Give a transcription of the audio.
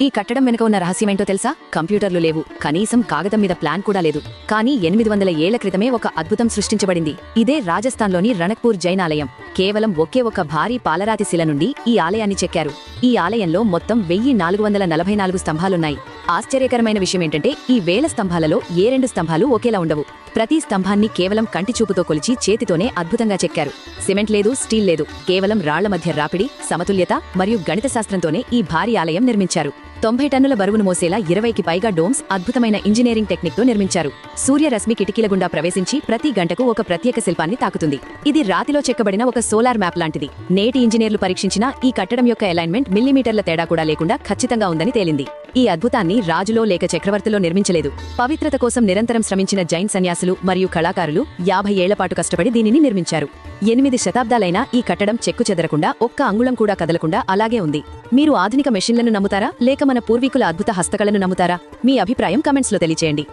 ఈ కట్టడం వెనుక ఉన్న రహస్యమేంటో తెలుసా? కంప్యూటర్లు లేవు, కనీసం కాగతం మీద ప్లాన్ కూడా లేదు. కానీ 800 ఏళ్ల క్రితమే ఒక అద్భుతం సృష్టించబడింది. ఇదే రాజస్థాన్లోని రణక్పూర్ జైన్ ఆలయం. కేవలం ఒకే ఒక భారీ పాలరాతి శిల నుండి ఈ ఆలయాన్ని చెక్కారు. ఈ ఆలయంలో మొత్తం 1444 స్తంభాలున్నాయి. ఆశ్చర్యకరమైన విషయమేంటంటే ఈ వేల స్తంభాలలో ఏ 2 స్తంభాలు ఒకేలా ఉండవు. ప్రతి స్తంభాన్ని కేవలం కంటిచూపుతో కొలిచి చేతితోనే అద్భుతంగా చెక్కారు. సిమెంట్ లేదు, స్టీల్ లేదు, కేవలం రాళ్ల మధ్య రాపిడి, సమతుల్యత మరియు గణిత శాస్త్రంతోనే ఈ భారీ ఆలయం నిర్మించారు. 90 టన్నుల బరువును మోసేలా 20కి పైగా డోమ్స్ అద్భుతమైన ఇంజనీరింగ్ టెక్నిక్తో నిర్మించారు. సూర్యరశ్మి కిటికీల గుండా ప్రవేశించి ప్రతి గంటకు ఒక ప్రత్యేక శిల్పాన్ని తాకుతుంది. ఇది రాతిలో చెక్కబడిన ఒక సోలార్ మ్యాప్ లాంటిది. నేటి ఇంజనీర్లు పరీక్షించిన ఈ కట్టడం యొక్క అలైన్మెంట్ మిల్లీమీటర్ల తేడా కూడా లేకుండా ఖచ్చితంగా ఉందని తేలింది. ఈ అద్భుతాన్ని రాజులో లేక చక్రవర్తిలో నిర్మించలేదు. పవిత్రత కోసం నిరంతరం శ్రమించిన జైన్ సన్యాసులు మరియు కళాకారులు 50 ఏళ్లపాటు కష్టపడి దీనిని నిర్మించారు. 8 శతాబ్దాలైనా ఈ కట్టడం చెక్కు చెదరకుండా, ఒక్క అంగుళం కూడా కదలకుండా అలాగే ఉంది. మీరు ఆధునిక మెషిన్లను నమ్ముతారా, లేక మన పూర్వీకుల అద్భుత హస్తకళను నమ్ముతారా? మీ అభిప్రాయం కమెంట్స్లో తెలియచేయండి.